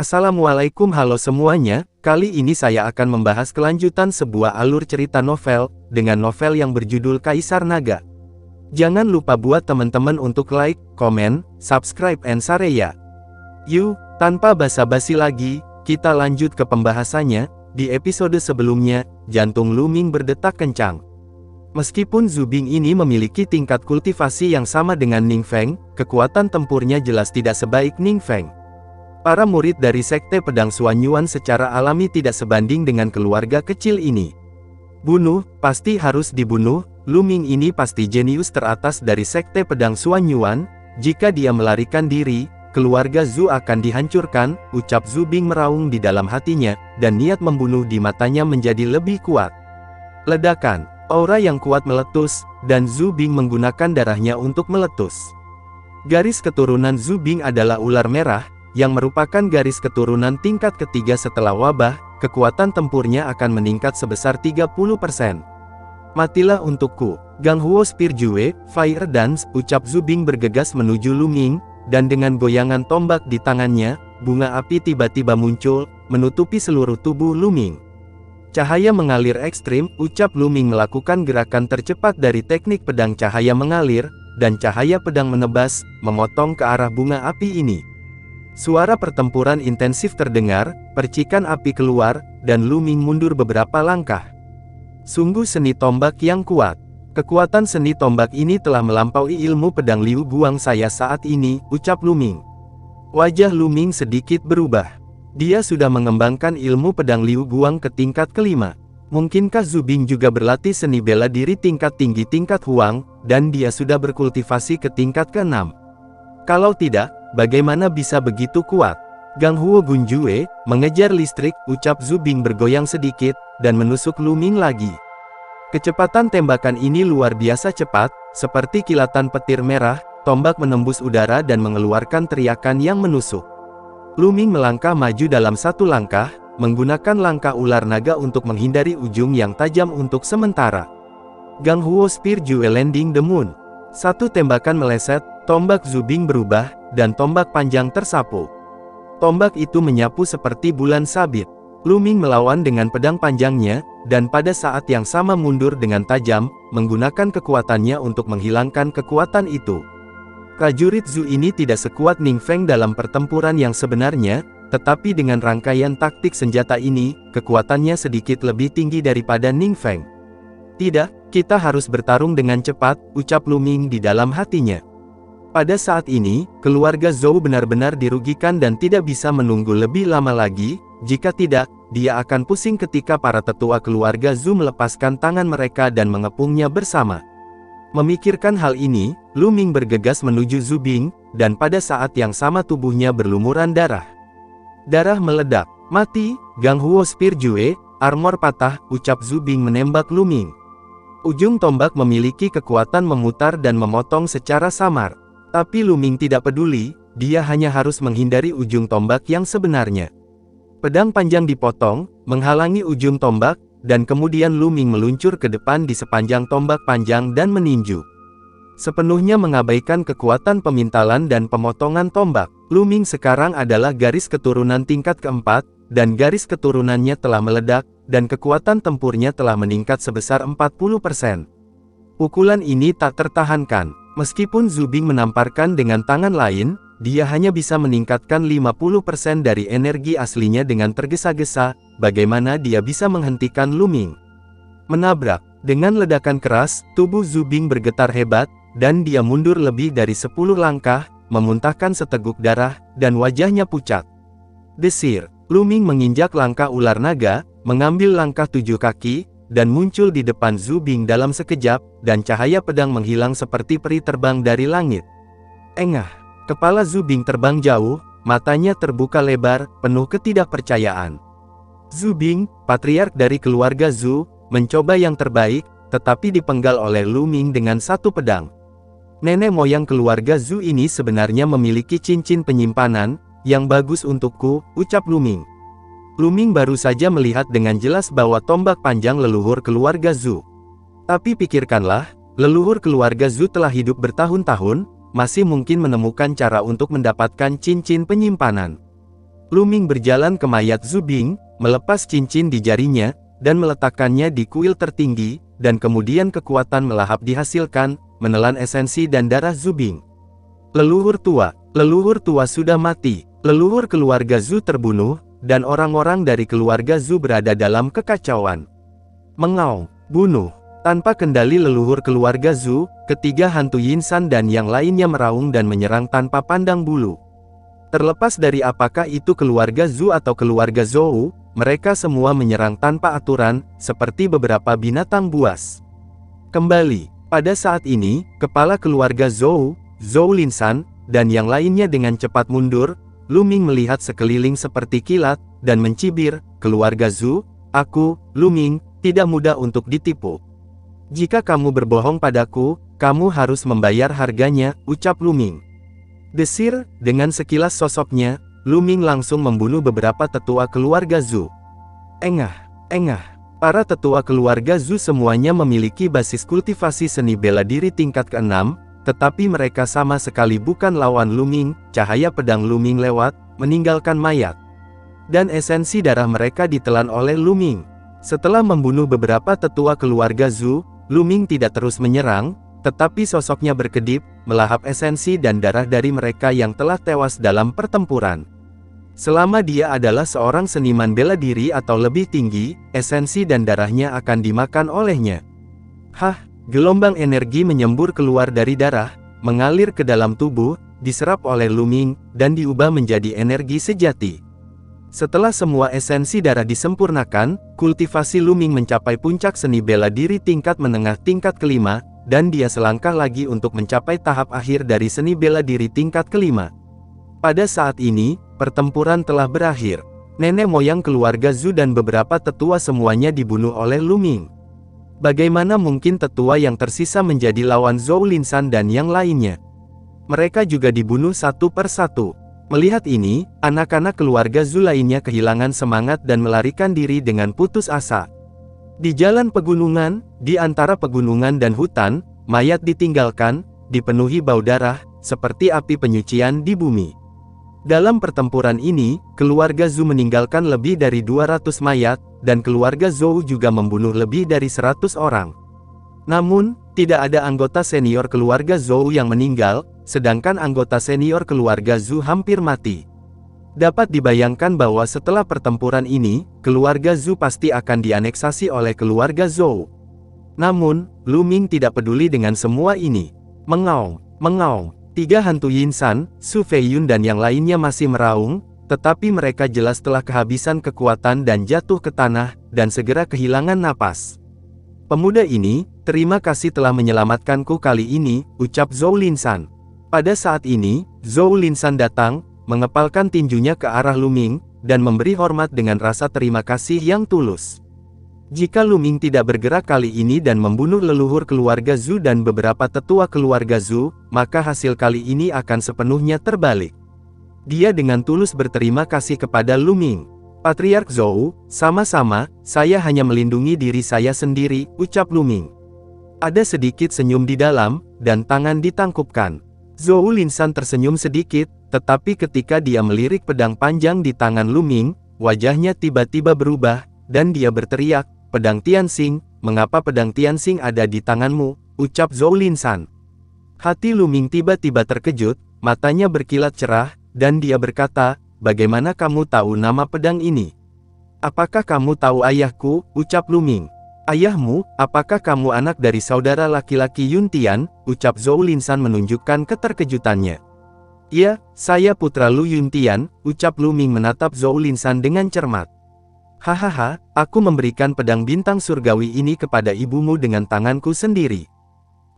Assalamualaikum, halo semuanya. Kali ini saya akan membahas kelanjutan sebuah alur cerita novel, dengan novel yang berjudul Kaisar Naga. Jangan lupa buat teman-teman untuk like, komen, subscribe, and share ya. Yuk, tanpa basa-basi lagi, kita lanjut ke pembahasannya. Di episode sebelumnya, jantung Lu Ming berdetak kencang. Meskipun Zhu Bing ini memiliki tingkat kultivasi yang sama dengan Ning Feng, kekuatan tempurnya jelas tidak sebaik Ning Feng. Para murid dari Sekte Pedang Xuanyuan secara alami tidak sebanding dengan keluarga kecil ini. Bunuh, pasti harus dibunuh. Lu Ming ini pasti jenius teratas dari Sekte Pedang Xuanyuan. Jika dia melarikan diri, keluarga Zhu akan dihancurkan, ucap Zhu Bing meraung di dalam hatinya, dan niat membunuh di matanya menjadi lebih kuat. Ledakan, aura yang kuat meletus, dan Zhu Bing menggunakan darahnya untuk meletus. Garis keturunan Zhu Bing adalah ular merah, yang merupakan garis keturunan tingkat ketiga setelah wabah. Kekuatan tempurnya akan meningkat sebesar 30%. Matilah untukku. Gang Huo Spear Jue, Fire Dance, ucap Zhu Bing bergegas menuju Lu Ming, dan dengan goyangan tombak di tangannya, bunga api tiba-tiba muncul, menutupi seluruh tubuh Lu Ming. Cahaya mengalir ekstrim, ucap Lu Ming melakukan gerakan tercepat dari teknik pedang cahaya mengalir, dan cahaya pedang menebas, memotong ke arah bunga api ini. Suara pertempuran intensif terdengar, percikan api keluar, dan Lu Ming mundur beberapa langkah. Sungguh seni tombak yang kuat. Kekuatan seni tombak ini telah melampaui ilmu pedang Liu Guang saya saat ini, ucap Lu Ming. Wajah Lu Ming sedikit berubah. Dia sudah mengembangkan ilmu pedang Liu Guang ke tingkat kelima. Mungkinkah Zhu Bing juga berlatih seni bela diri tingkat tinggi tingkat Huang, dan dia sudah berkultivasi ke tingkat ke-6? Kalau tidak, bagaimana bisa begitu kuat? Gang Huo Gunjue, mengejar listrik, ucap Zhu Bing bergoyang sedikit, dan menusuk Lu Ming lagi. Kecepatan tembakan ini luar biasa cepat, seperti kilatan petir merah, tombak menembus udara dan mengeluarkan teriakan yang menusuk. Lu Ming melangkah maju dalam satu langkah, menggunakan langkah ular naga untuk menghindari ujung yang tajam untuk sementara. Gang Huo Spear Jue Landing the Moon. Satu tembakan meleset, tombak Zhu Bing berubah, dan tombak panjang tersapu. Tombak itu menyapu seperti bulan sabit. Lu Ming melawan dengan pedang panjangnya, dan pada saat yang sama mundur dengan tajam, menggunakan kekuatannya untuk menghilangkan kekuatan itu. Prajurit Zhu ini tidak sekuat Ning Feng dalam pertempuran yang sebenarnya, tetapi dengan rangkaian taktik senjata ini, kekuatannya sedikit lebih tinggi daripada Ning Feng. Tidak, kita harus bertarung dengan cepat, ucap Lu Ming di dalam hatinya. Pada saat ini, keluarga Zhou benar-benar dirugikan dan tidak bisa menunggu lebih lama lagi. Jika tidak, dia akan pusing ketika para tetua keluarga Zhou melepaskan tangan mereka dan mengepungnya bersama. Memikirkan hal ini, Lu Ming bergegas menuju Zhu Bing, dan pada saat yang sama tubuhnya berlumuran darah. Darah meledak. Mati, Gang Huo Spear Jue, armor patah, ucap Zhu Bing menembak Lu Ming. Ujung tombak memiliki kekuatan memutar dan memotong secara samar. Tapi Lu Ming tidak peduli, dia hanya harus menghindari ujung tombak yang sebenarnya. Pedang panjang dipotong, menghalangi ujung tombak, dan kemudian Lu Ming meluncur ke depan di sepanjang tombak panjang dan meninju. Sepenuhnya mengabaikan kekuatan pemintalan dan pemotongan tombak. Lu Ming sekarang adalah garis keturunan tingkat keempat, dan garis keturunannya telah meledak, dan kekuatan tempurnya telah meningkat sebesar 40%. Pukulan ini tak tertahankan. Meskipun Zhu Bing menamparkan dengan tangan lain, dia hanya bisa meningkatkan 50% dari energi aslinya dengan tergesa-gesa. Bagaimana dia bisa menghentikan Lu Ming? Menabrak. Dengan ledakan keras, tubuh Zhu Bing bergetar hebat, dan dia mundur lebih dari 10 langkah, memuntahkan seteguk darah, dan wajahnya pucat. Desir. Lu Ming menginjak langkah ular naga, mengambil langkah 7 kaki, dan muncul di depan Zhu Bing dalam sekejap, dan cahaya pedang menghilang seperti peri terbang dari langit. Engah. Kepala Zhu Bing terbang jauh, matanya terbuka lebar, penuh ketidakpercayaan. Zhu Bing, patriark dari keluarga Zhu, mencoba yang terbaik, tetapi dipenggal oleh Lu Ming dengan satu pedang. Nenek moyang keluarga Zhu ini sebenarnya memiliki cincin penyimpanan, yang bagus untukku, ucap Lu Ming. Lu Ming baru saja melihat dengan jelas bahwa tombak panjang leluhur keluarga Zhu. Tapi pikirkanlah, leluhur keluarga Zhu telah hidup bertahun-tahun, masih mungkin menemukan cara untuk mendapatkan cincin penyimpanan. Lu Ming berjalan ke mayat Zhu Bing, melepas cincin di jarinya, dan meletakkannya di kuil tertinggi, dan kemudian kekuatan melahap dihasilkan, menelan esensi dan darah Zhu Bing. Leluhur tua sudah mati, leluhur keluarga Zhu terbunuh, dan orang-orang dari keluarga Zhu berada dalam kekacauan. Mengaung, bunuh. Tanpa kendali leluhur keluarga Zhu, ketiga hantu Yinsan dan yang lainnya meraung dan menyerang tanpa pandang bulu. Terlepas dari apakah itu keluarga Zhu atau keluarga Zhou, mereka semua menyerang tanpa aturan, seperti beberapa binatang buas. Kembali, pada saat ini, kepala keluarga Zhou, Zhou Linsan, dan yang lainnya dengan cepat mundur. Lu Ming melihat sekeliling seperti kilat, dan mencibir, keluarga Zhu, aku, Lu Ming, tidak mudah untuk ditipu. Jika kamu berbohong padaku, kamu harus membayar harganya, ucap Lu Ming. Desir, dengan sekilas sosoknya, Lu Ming langsung membunuh beberapa tetua keluarga Zhu. Engah. Para tetua keluarga Zhu semuanya memiliki basis kultivasi seni bela diri tingkat ke-6, tetapi mereka sama sekali bukan lawan Lu Ming. Cahaya pedang Lu Ming lewat, meninggalkan mayat. Dan esensi darah mereka ditelan oleh Lu Ming. Setelah membunuh beberapa tetua keluarga Zhu, Lu Ming tidak terus menyerang, tetapi sosoknya berkedip, melahap esensi dan darah dari mereka yang telah tewas dalam pertempuran. Selama dia adalah seorang seniman bela diri atau lebih tinggi, esensi dan darahnya akan dimakan olehnya. Gelombang energi menyembur keluar dari darah, mengalir ke dalam tubuh, diserap oleh Lu Ming, dan diubah menjadi energi sejati. Setelah semua esensi darah disempurnakan, kultivasi Lu Ming mencapai puncak seni bela diri tingkat menengah tingkat kelima, dan dia selangkah lagi untuk mencapai tahap akhir dari seni bela diri tingkat kelima. Pada saat ini, pertempuran telah berakhir. Nenek moyang keluarga Zhu dan beberapa tetua semuanya dibunuh oleh Lu Ming. Bagaimana mungkin tetua yang tersisa menjadi lawan Zhou Linsan dan yang lainnya? Mereka juga dibunuh satu per satu. Melihat ini, anak-anak keluarga Zhu lainnya kehilangan semangat dan melarikan diri dengan putus asa. Di jalan pegunungan, di antara pegunungan dan hutan, mayat ditinggalkan, dipenuhi bau darah, seperti api penyucian di bumi. Dalam pertempuran ini, keluarga Zhu meninggalkan lebih dari 200 mayat, dan keluarga Zhou juga membunuh lebih dari 100 orang. Namun, tidak ada anggota senior keluarga Zhou yang meninggal, sedangkan anggota senior keluarga Zhu hampir mati. Dapat dibayangkan bahwa setelah pertempuran ini, keluarga Zhu pasti akan dianeksasi oleh keluarga Zhou. Namun, Lu Ming tidak peduli dengan semua ini. Mengaung. Tiga hantu Yinsan, Su Feiyun dan yang lainnya masih meraung, tetapi mereka jelas telah kehabisan kekuatan dan jatuh ke tanah, dan segera kehilangan napas. Pemuda ini, terima kasih telah menyelamatkanku kali ini, ucap Zhou Linsan. Pada saat ini, Zhou Linsan datang, mengepalkan tinjunya ke arah Lu Ming, dan memberi hormat dengan rasa terima kasih yang tulus. Jika Lu Ming tidak bergerak kali ini dan membunuh leluhur keluarga Zhu dan beberapa tetua keluarga Zhu, maka hasil kali ini akan sepenuhnya terbalik. Dia dengan tulus berterima kasih kepada Lu Ming. Patriark Zhou, sama-sama, saya hanya melindungi diri saya sendiri, ucap Lu Ming. Ada sedikit senyum di dalam, dan tangan ditangkupkan. Zhou Linsan tersenyum sedikit, tetapi ketika dia melirik pedang panjang di tangan Lu Ming, wajahnya tiba-tiba berubah, dan dia berteriak, "Pedang Tianxing, mengapa pedang Tianxing ada di tanganmu?" ucap Zhou Linsan. Hati Lu Ming tiba-tiba terkejut, matanya berkilat cerah, dan dia berkata, "Bagaimana kamu tahu nama pedang ini?" "Apakah kamu tahu ayahku?" ucap Lu Ming. "Ayahmu, apakah kamu anak dari saudara laki-laki Yun Tian?" ucap Zhou Linsan menunjukkan keterkejutannya. "Iya, saya putra Lu Yun Tian," ucap Lu Ming menatap Zhou Linsan dengan cermat. "Hahaha, aku memberikan pedang bintang surgawi ini kepada ibumu dengan tanganku sendiri.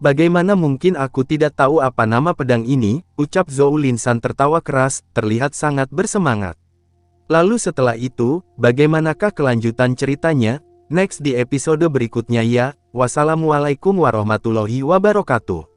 Bagaimana mungkin aku tidak tahu apa nama pedang ini?" ucap Zhou Linsan tertawa keras, terlihat sangat bersemangat. Lalu setelah itu, bagaimanakah kelanjutan ceritanya? Next di episode berikutnya ya. Wassalamualaikum warahmatullahi wabarakatuh.